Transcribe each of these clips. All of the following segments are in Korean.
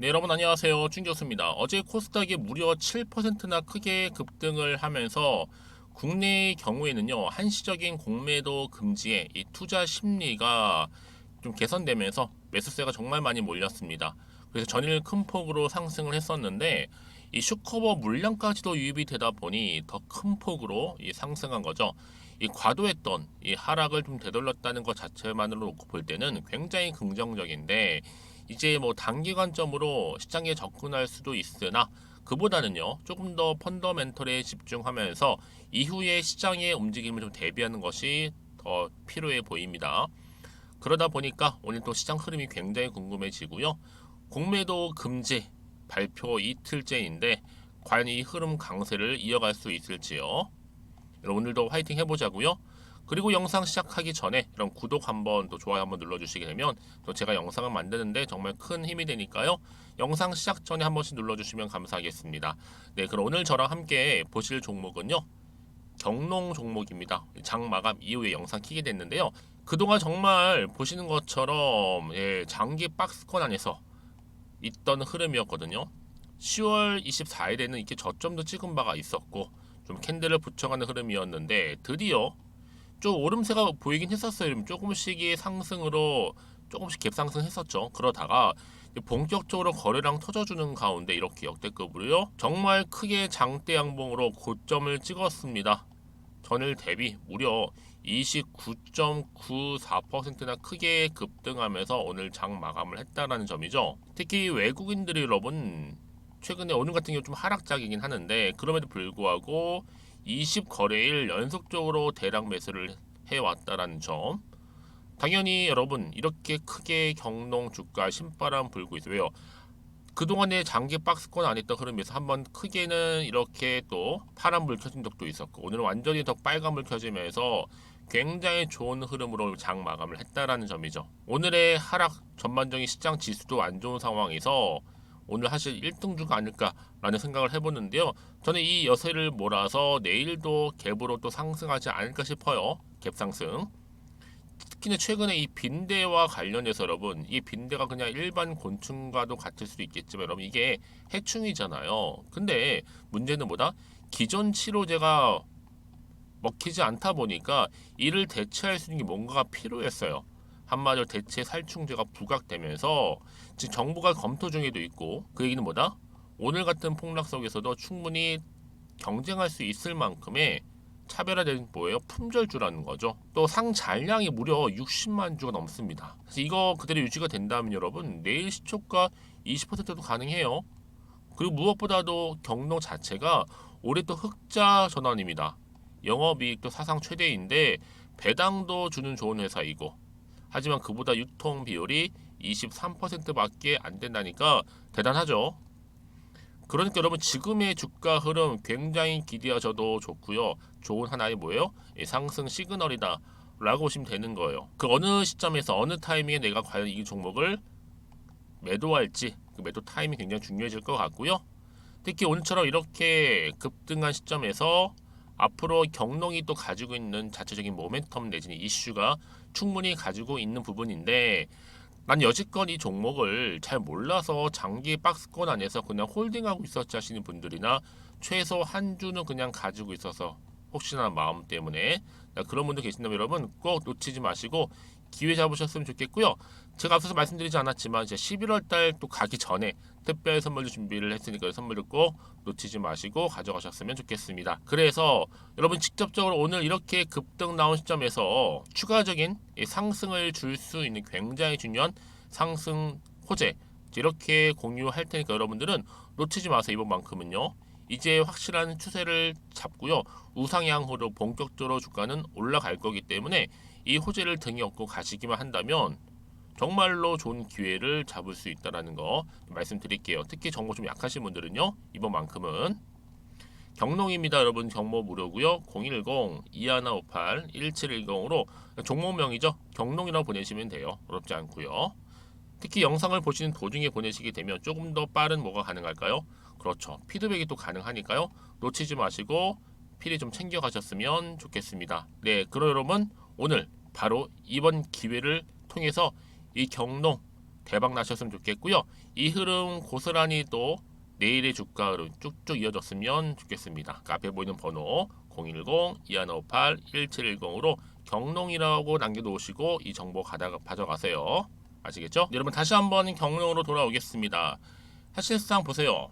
네, 여러분 안녕하세요. 준교수입니다. 어제 코스닥이 무려 7%나 크게 급등을 하면서 국내의 경우에는요, 한시적인 공매도 금지에 이 투자 심리가 좀 개선되면서 매수세가 정말 많이 몰렸습니다. 그래서 전일 큰 폭으로 상승을 했었는데 이 슈커버 물량까지도 유입이 되다 보니 더 큰 폭으로 이 상승한 거죠. 이 과도했던 이 하락을 좀 되돌렸다는 것 자체만으로 놓고 볼 때는 굉장히 긍정적인데 이제 뭐 단기관점으로 시장에 접근할 수도 있으나 그보다는요 조금 더 펀더멘털에 집중하면서 이후에 시장의 움직임을 좀 대비하는 것이 더 필요해 보입니다. 그러다 보니까 오늘 또 시장 흐름이 굉장히 궁금해지고요. 공매도 금지 발표 이틀째인데 과연 이 흐름 강세를 이어갈 수 있을지요. 여러분 오늘도 화이팅 해보자고요. 그리고 영상 시작하기 전에 이런 구독 한번 또 좋아요 한번 눌러주시게 되면 또 제가 영상을 만드는데 정말 큰 힘이 되니까요. 영상 시작 전에 한 번씩 눌러주시면 감사하겠습니다. 네, 그럼 오늘 저랑 함께 보실 종목은요. 경농 종목입니다. 장 마감 이후에 영상 키게 됐는데요. 그동안 정말 보시는 것처럼 장기 박스권 안에서 있던 흐름이었거든요. 10월 24일에는 이렇게 저점도 찍은 바가 있었고 좀 캔들을 붙여가는 흐름이었는데 드디어 좀 오름세가 보이긴 했었어요. 조금씩의 상승으로 조금씩 갭상승했었죠. 그러다가 본격적으로 거래량 터져주는 가운데 이렇게 역대급으로요. 정말 크게 장대 양봉으로 고점을 찍었습니다. 전일 대비 무려 29.94%나 크게 급등하면서 오늘 장 마감을 했다라는 점이죠. 특히 외국인들이 여러분 최근에 오늘 같은 경우 좀 하락장이긴 하는데 그럼에도 불구하고 20거래일 연속적으로 대량 매수를 해왔다라는 점. 당연히 여러분 이렇게 크게 경농 주가 신바람 불고 있어요. 그동안에 장기 박스권 안 했던 흐름에서 한번 크게는 이렇게 또 파란불 켜진 적도 있었고 오늘은 완전히 더 빨간불 켜지면서 굉장히 좋은 흐름으로 장 마감을 했다라는 점이죠. 오늘의 하락 전반적인 시장 지수도 안 좋은 상황에서 오늘 사실 1등주가 아닐까라는 생각을 해보는데요. 저는 이 여세를 몰아서 내일도 갭으로 또 상승하지 않을까 싶어요. 갭 상승. 특히나 최근에 이 빈대와 관련해서 여러분 이 빈대가 그냥 일반 곤충과도 같을 수도 있겠지만 여러분 이게 해충이잖아요. 근데 문제는 뭐다? 기존 치료제가 먹히지 않다 보니까 이를 대체할 수 있는 게 뭔가가 필요했어요. 한마디로 대체 살충제가 부각되면서 지금 정부가 검토 중에도 있고 그 얘기는 뭐다? 오늘 같은 폭락 속에서도 충분히 경쟁할 수 있을 만큼의 차별화된 뭐예요? 품절주라는 거죠. 또 상잔량이 무려 60만 주가 넘습니다. 그래서 이거 그대로 유지가 된다면 여러분 내일 시초가 20%도 가능해요. 그리고 무엇보다도 경농 자체가 올해 또 흑자 전환입니다. 영업이익도 사상 최대인데 배당도 주는 좋은 회사이고 하지만 그보다 유통 비율이 23%밖에 안 된다니까 대단하죠. 그러니까 여러분 지금의 주가 흐름 굉장히 기대하셔도 좋고요. 좋은 하나의 뭐예요? 상승 시그널이다 라고 보시면 되는 거예요. 그 어느 시점에서 어느 타이밍에 내가 과연 이 종목을 매도할지 그 매도 타이밍이 굉장히 중요해질 것 같고요. 특히 오늘처럼 이렇게 급등한 시점에서 앞으로 경농이 또 가지고 있는 자체적인 모멘텀 내지는 이슈가 충분히 가지고 있는 부분인데 난 여지껏 이 종목을 잘 몰라서 장기 박스권 안에서 그냥 홀딩하고 있었지 하시는 분들이나 최소 한 주는 그냥 가지고 있어서 혹시나 마음 때문에 그런 분들 계신다면 여러분 꼭 놓치지 마시고 기회 잡으셨으면 좋겠고요. 제가 앞서서 말씀드리지 않았지만 이제 11월 달 또 가기 전에 특별 선물도 준비를 했으니까 선물도 꼭 놓치지 마시고 가져가셨으면 좋겠습니다. 그래서 여러분 직접적으로 오늘 이렇게 급등 나온 시점에서 추가적인 상승을 줄 수 있는 굉장히 중요한 상승 호재 이렇게 공유할 테니까 여러분들은 놓치지 마세요. 이번만큼은요. 이제 확실한 추세를 잡고요. 우상향으로 본격적으로 주가는 올라갈 거기 때문에 이 호재를 등에 업고 가시기만 한다면 정말로 좋은 기회를 잡을 수 있다는 거 말씀드릴게요. 특히 정보 좀 약하신 분들은요. 이번만큼은 경농입니다. 여러분 정보 무료고요. 010-2158-1710으로 종목명이죠. 경농이라고 보내시면 돼요. 어렵지 않고요. 특히 영상을 보시는 도중에 보내시게 되면 조금 더 빠른 뭐가 가능할까요? 그렇죠. 피드백이 또 가능하니까요. 놓치지 마시고 필히 좀 챙겨 가셨으면 좋겠습니다. 네, 그럼 여러분 오늘 바로 이번 기회를 통해서 이 경농 대박 나셨으면 좋겠고요. 이 흐름 고스란히 또 내일의 주가 흐름 쭉쭉 이어졌으면 좋겠습니다. 그 앞에 보이는 번호 010-2158-1710으로 경농이라고 남겨놓으시고 이 정보 가져가세요. 아시겠죠? 여러분 다시 한번 경농으로 돌아오겠습니다. 사실상 보세요.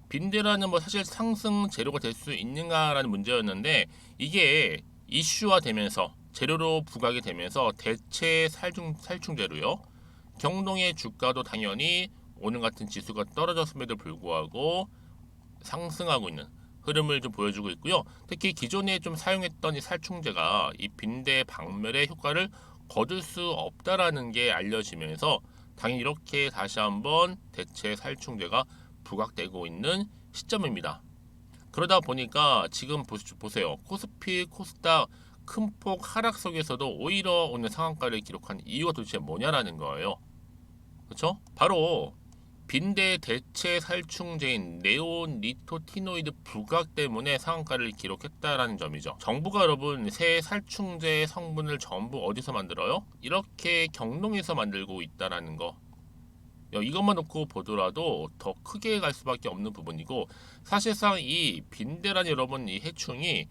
빈대라는 뭐 사실 상승 재료가 될 수 있는가라는 문제였는데 이게 이슈화 되면서 재료로 부각이 되면서 대체 살충 재료요. 경동의 주가도 당연히 오늘 같은 지수가 떨어졌음에도 불구하고 상승하고 있는 흐름을 좀 보여주고 있고요. 특히 기존에 좀 사용했던 이 살충제가 이 빈대 박멸의 효과를 거둘 수 없다라는 게 알려지면서 당연히 이렇게 다시 한번 대체 살충제가 부각되고 있는 시점입니다. 그러다 보니까 지금 보세요. 코스피, 코스닥 큰 폭 하락 속에서도 오히려 오늘 상한가를 기록한 이유가 도대체 뭐냐라는 거예요. 그렇죠? 바로 빈대 대체 살충제인 네오니코티노이드 부각 때문에 상한가를 기록했다라는 점이죠. 정부가 여러분 새 살충제 성분을 전부 어디서 만들어요? 이렇게 경농에서 만들고 있다라는 거. 이것만 놓고 보더라도 더 크게 갈 수밖에 없는 부분이고, 사실상 이 빈대란 여러분 이 해충이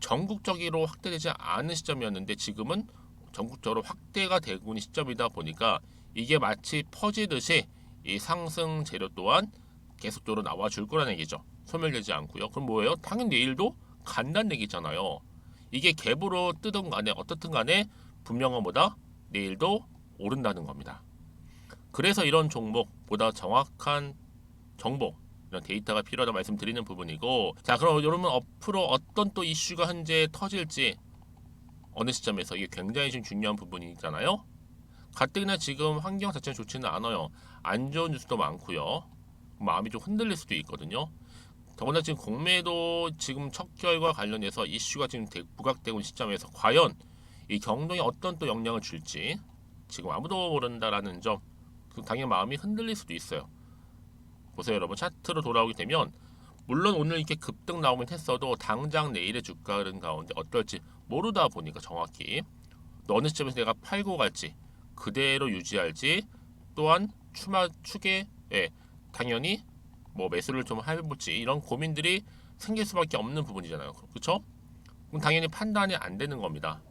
전국적으로 확대되지 않은 시점이었는데 지금은 전국적으로 확대가 되고 있는 시점이다 보니까 이게 마치 퍼지듯이 이 상승 재료 또한 계속적으로 나와줄 거라는 얘기죠. 소멸되지 않고요. 그럼 뭐예요? 당연히 내일도 간다는 얘기잖아요. 이게 갭으로 뜨든 간에 어떻든 간에 분명한 뭐다? 내일도 오른다는 겁니다. 그래서 이런 종목보다 정확한 정보, 이런 데이터가 필요하다 말씀드리는 부분이고, 자 그럼 여러분 앞으로 어떤 또 이슈가 현재 터질지 어느 시점에서 이게 굉장히 좀 중요한 부분이잖아요. 가뜩이나 지금 환경 자체는 좋지는 않아요. 안 좋은 뉴스도 많고요. 마음이 좀 흔들릴 수도 있거든요. 더구나 지금 공매도 지금 척결과 관련해서 이슈가 지금 부각되고 있는 시점에서 과연 이 경동에 어떤 또 영향을 줄지 지금 아무도 모른다라는 점, 당연히 마음이 흔들릴 수도 있어요. 보세요 여러분, 차트로 돌아오게 되면 물론 오늘 이렇게 급등 나오긴 했어도 당장 내일의 주가 흐름 가운데 어떨지 모르다 보니까 정확히 어느 시점에서 내가 팔고 갈지 그대로 유지할지 또한 축에 당연히 뭐 매수를 좀 해볼지 이런 고민들이 생길 수밖에 없는 부분이잖아요. 그렇죠? 그럼 당연히 판단이 안 되는 겁니다.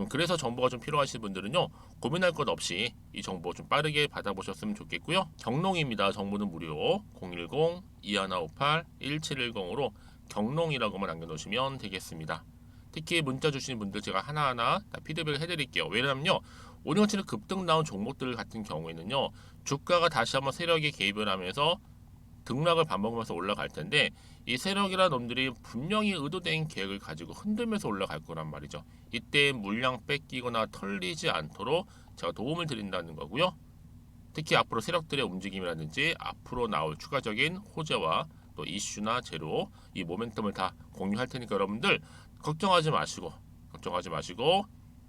그래서 정보가 좀 필요하신 분들은요, 고민할 것 없이 이 정보 좀 빠르게 받아보셨으면 좋겠고요. 경농입니다. 정보는 무료 010-2158-1710으로 경농이라고만 남겨놓으시면 되겠습니다. 특히 문자 주시는 분들 제가 하나하나 다 피드백을 해드릴게요. 왜냐면요, 오늘 같이 급등 나온 종목들 같은 경우에는요, 주가가 다시 한번 세력에 개입을 하면서 등락을 반복하면서 올라갈 텐데 이 세력이라는 놈들이 분명히 의도된 계획을 가지고 흔들면서 올라갈 거란 말이죠. 이때 물량 뺏기거나 털리지 않도록 제가 도움을 드린다는 거고요. 특히 앞으로 세력들의 움직임이라든지 앞으로 나올 추가적인 호재와 또 이슈나 재료 이 모멘텀을 다 공유할 테니까 여러분들 걱정하지 마시고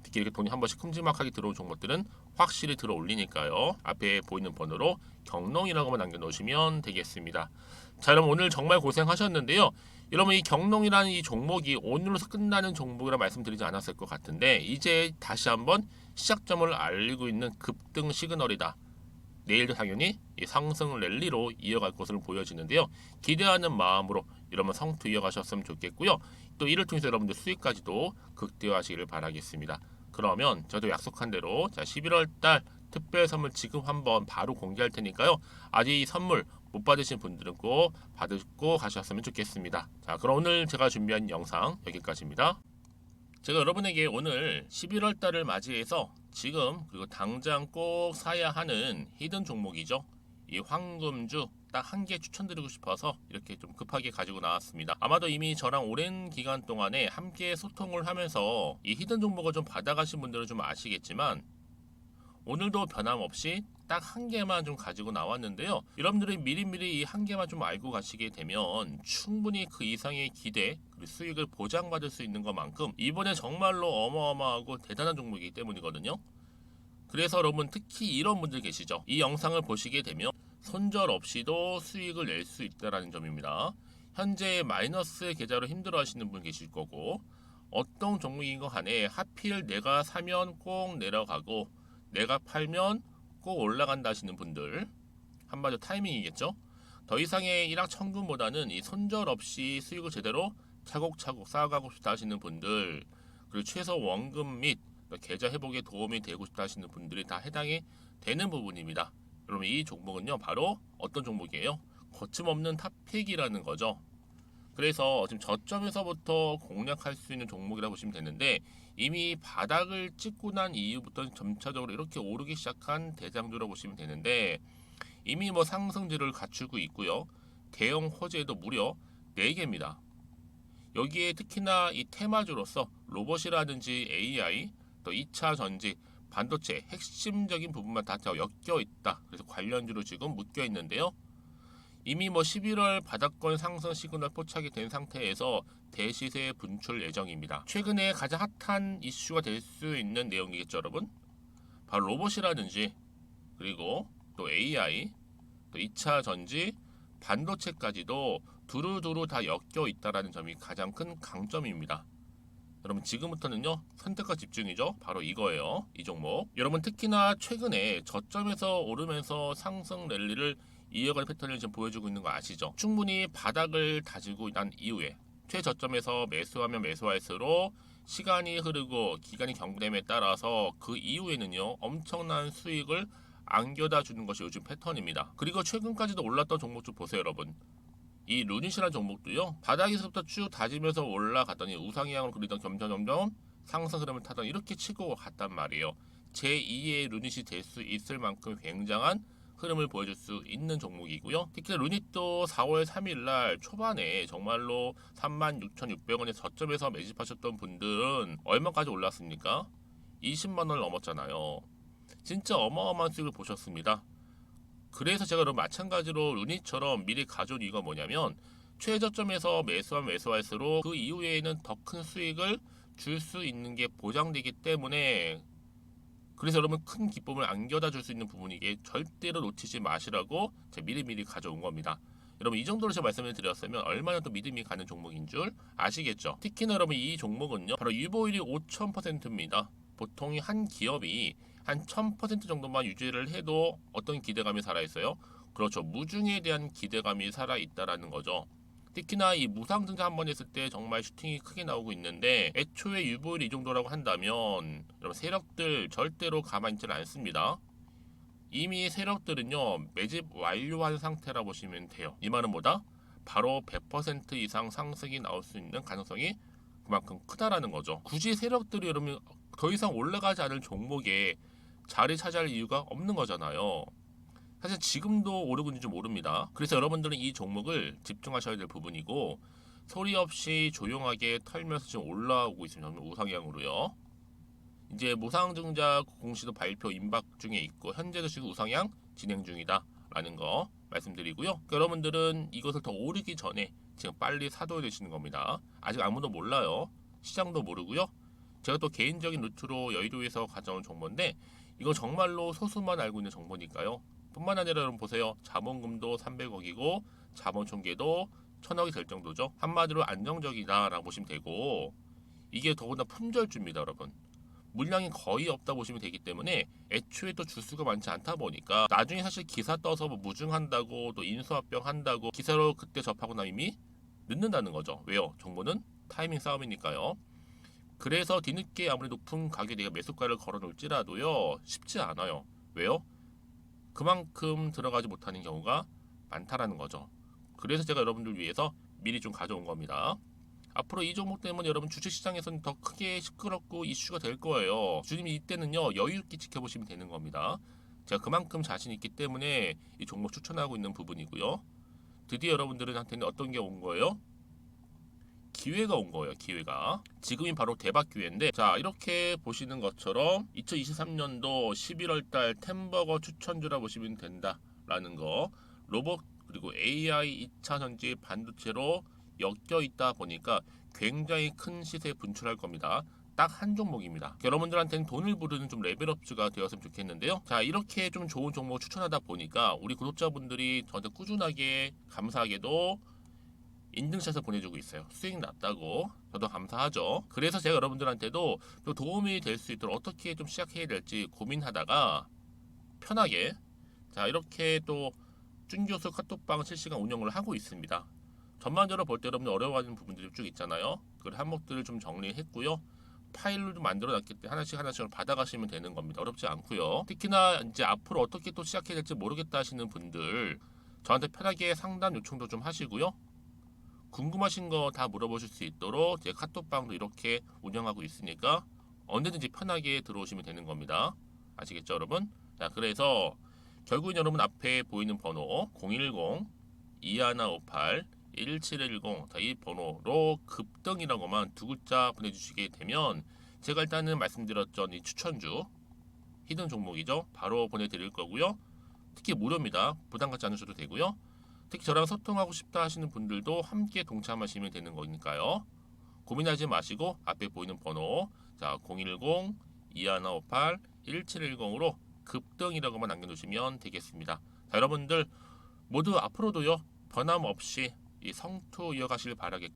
특히 이렇게 돈이 한 번씩 큼지막하게 들어온 종목들은 확실히 들어 올리니까요. 앞에 보이는 번호로 경농이라고만 남겨놓으시면 되겠습니다. 자, 여러분 오늘 정말 고생하셨는데요. 여러분 이 경농이라는 이 종목이 오늘로서 끝나는 종목이라 말씀드리지 않았을 것 같은데 이제 다시 한번 시작점을 알리고 있는 급등 시그널이다. 내일도 당연히 이 상승 랠리로 이어갈 것으로 보여지는데요. 기대하는 마음으로 여러분 성투 이어가셨으면 좋겠고요. 또 이를 통해서 여러분들 수익까지도 극대화하시기를 바라겠습니다. 그러면 저도 약속한 대로 11월 달 특별 선물 지금 한번 바로 공개할 테니까요. 아직 이 선물 못 받으신 분들은 꼭 받고 가셨으면 좋겠습니다. 자, 그럼 오늘 제가 준비한 영상 여기까지입니다. 제가 여러분에게 오늘 11월 달을 맞이해서 지금 그리고 당장 꼭 사야 하는 히든 종목이죠. 이 황금주 딱 한 개 추천드리고 싶어서 이렇게 좀 급하게 가지고 나왔습니다. 아마도 이미 저랑 오랜 기간 동안에 함께 소통을 하면서 이 히든 종목을 좀 받아가신 분들은 좀 아시겠지만 오늘도 변함없이 딱 한 개만 좀 가지고 나왔는데요. 여러분들이 미리미리 이 한 개만 좀 알고 가시게 되면 충분히 그 이상의 기대 그리고 수익을 보장받을 수 있는 것만큼 이번에 정말로 어마어마하고 대단한 종목이기 때문이거든요. 그래서 여러분 특히 이런 분들 계시죠. 이 영상을 보시게 되면 손절 없이도 수익을 낼 수 있다는 점입니다. 현재 마이너스 계좌로 힘들어 하시는 분 계실 거고 어떤 종목인 거 간에 하필 내가 사면 꼭 내려가고 내가 팔면 꼭 올라간다 하시는 분들, 한마디로 타이밍이겠죠. 더 이상의 일확천금보다는 이 손절 없이 수익을 제대로 차곡차곡 쌓아가고 싶다 하시는 분들, 그리고 최소 원금 및 계좌 회복에 도움이 되고 싶다 하시는 분들이 다 해당이 되는 부분입니다. 여러분, 이 종목은요 바로 어떤 종목이에요? 거침없는 탑픽이라는 거죠. 그래서 지금 저점에서부터 공략할 수 있는 종목이라고 보시면 되는데, 이미 바닥을 찍고 난 이후부터 점차적으로 이렇게 오르기 시작한 대장주라고 보시면 되는데, 이미 뭐 상승지를 갖추고 있고요. 대형 호재도 무려 4개입니다. 여기에 특히나 이 테마주로서 로봇이라든지 AI, 또 2차 전지, 반도체 핵심적인 부분만 다 엮여 있다. 그래서 관련주로 지금 묶여 있는데요. 이미 뭐 11월 바닥권 상승 시그널 포착이 된 상태에서 대시세 분출 예정입니다. 최근에 가장 핫한 이슈가 될 수 있는 내용이겠죠, 여러분. 바로 로봇이라든지, 그리고 또 AI, 또 2차 전지, 반도체까지도 두루두루 다 엮여 있다는 점이 가장 큰 강점입니다. 여러분, 지금부터는요 선택과 집중이죠. 바로 이거예요. 이 종목. 여러분, 특히나 최근에 저점에서 오르면서 상승 랠리를 이어가는 패턴을 지금 보여주고 있는 거 아시죠? 충분히 바닥을 다지고 난 이후에 최저점에서 매수하면 매수할수록 시간이 흐르고 기간이 경과됨에 따라서 그 이후에는요 엄청난 수익을 안겨다 주는 것이 요즘 패턴입니다. 그리고 최근까지도 올랐던 종목 좀 보세요, 여러분. 이 루닛이라는 종목도요 바닥에서부터 쭉 다지면서 올라갔더니 우상향으로 그리던 점점 상승 흐름을 타던 이렇게 치고 갔단 말이에요. 제2의 루닛이 될 수 있을 만큼 굉장한 흐름을 보여줄 수 있는 종목이고요. 특히 루닛도 4월 3일날 초반에 정말로 36,600원의 저점에서 매집하셨던 분들은 얼마까지 올랐습니까? 20만원을 넘었잖아요. 진짜 어마어마한 수익을 보셨습니다. 그래서 제가 그럼 마찬가지로 루닛처럼 미리 가져온 이유가 뭐냐면, 최저점에서 매수하면 매수할수록 그 이후에는 더 큰 수익을 줄 수 있는 게 보장되기 때문에, 그래서 여러분 큰 기쁨을 안겨다 줄 수 있는 부분이기에 절대로 놓치지 마시라고 제가 미리미리 가져온 겁니다. 여러분, 이 정도로 제가 말씀을 드렸으면 얼마나 또 믿음이 가는 종목인 줄 아시겠죠? 특히나 여러분, 이 종목은요 바로 유보율이 5000%입니다. 보통 한 기업이 한 1000% 정도만 유지를 해도 어떤 기대감이 살아있어요? 그렇죠. 무중에 대한 기대감이 살아있다라는 거죠. 특히나 이 무상증자 한 번 했을 때 정말 슈팅이 크게 나오고 있는데, 애초에 유보율이 이 정도라고 한다면 여러분, 세력들 절대로 가만히 있지는 않습니다. 이미 세력들은요 매집 완료한 상태라 보시면 돼요. 이 말은 뭐다? 바로 100% 이상 상승이 나올 수 있는 가능성이 그만큼 크다라는 거죠. 굳이 세력들이 여러분 더 이상 올라가지 않을 종목에 자리 차지할 이유가 없는 거잖아요. 사실 지금도 오르고 있는지 모릅니다. 그래서 여러분들은 이 종목을 집중하셔야 될 부분이고, 소리 없이 조용하게 털면서 지금 올라오고 있습니다. 우상향으로요. 이제 무상증자 공시도 발표 임박 중에 있고, 현재도 지금 우상향 진행 중이다 라는 거 말씀드리고요. 그러니까 여러분들은 이것을 더 오르기 전에 지금 빨리 사둬야 되시는 겁니다. 아직 아무도 몰라요. 시장도 모르고요. 제가 또 개인적인 루트로 여의도에서 가져온 정보인데, 이거 정말로 소수만 알고 있는 정보니까요. 뿐만 아니라 여러분 보세요. 자본금도 300억이고 자본 총계도 1000억이 될 정도죠. 한마디로 안정적이다라고 보시면 되고, 이게 더구나 품절주입니다, 여러분. 물량이 거의 없다 보시면 되기 때문에 애초에 또 주수가 많지 않다 보니까 나중에 사실 기사 떠서 뭐 무증한다고 또 인수합병 한다고 기사로 그때 접하고 나면 이미 늦는다는 거죠. 왜요? 정보는 타이밍 싸움이니까요. 그래서 뒤늦게 아무리 높은 가격에 내가 매수가를 걸어 놓을지라도요 쉽지 않아요. 왜요? 그만큼 들어가지 못하는 경우가 많다라는 거죠. 그래서 제가 여러분들 위해서 미리 좀 가져온 겁니다. 앞으로 이 종목 때문에 여러분 주식시장에서는 더 크게 시끄럽고 이슈가 될 거예요. 주님이 이때는요 여유있게 지켜보시면 되는 겁니다. 제가 그만큼 자신 있기 때문에 이 종목 추천하고 있는 부분이고요. 드디어 여러분들한테는 어떤 게 온 거예요? 기회가 온 거예요. 기회가. 지금이 바로 대박 기회인데, 자 이렇게 보시는 것처럼 2023년도 11월달 템버거 추천주라 보시면 된다라는 거. 로봇 그리고 AI 2차 전지 반도체로 엮여 있다 보니까 굉장히 큰 시세 분출할 겁니다. 딱 한 종목입니다. 여러분들한테는 돈을 부르는 좀 레벨업주가 되었으면 좋겠는데요. 자 이렇게 좀 좋은 종목 추천하다 보니까 우리 구독자분들이 저한테 꾸준하게 감사하게도 인증샷을 보내주고 있어요. 수익 났다고. 저도 감사하죠. 그래서 제가 여러분들한테도 또 도움이 될 수 있도록 어떻게 좀 시작해야 될지 고민하다가 편하게 자 이렇게 또 준교수 카톡방 실시간 운영을 하고 있습니다. 전반적으로 볼 때 여러분들 어려워하는 부분들이 쭉 있잖아요. 그 항목들을 좀 정리했고요. 파일로 좀 만들어 놨기 때문에 하나씩 하나씩 받아가시면 되는 겁니다. 어렵지 않고요. 특히나 이제 앞으로 어떻게 또 시작해야 될지 모르겠다 하시는 분들 저한테 편하게 상담 요청도 좀 하시고요. 궁금하신 거 다 물어보실 수 있도록 제 카톡방도 이렇게 운영하고 있으니까 언제든지 편하게 들어오시면 되는 겁니다. 아시겠죠, 여러분? 자, 그래서 결국엔 여러분 앞에 보이는 번호 010-2158-1710 이 번호로 급등이라고만 두 글자 보내주시게 되면 제가 일단은 말씀드렸던 이 추천주 히든 종목이죠. 바로 보내드릴 거고요. 특히 무료입니다. 부담 갖지 않으셔도 되고요. 특히 저랑 소통하고 싶다 하시는 분들도 함께 동참하시면 되는 거니까요. 고민하지 마시고 앞에 보이는 번호 자 010-2158-1710으로 급등이라고만 남겨주시면 되겠습니다. 자, 여러분들 모두 앞으로도요 변함없이 이 성투 이어가시길 바라겠습니다.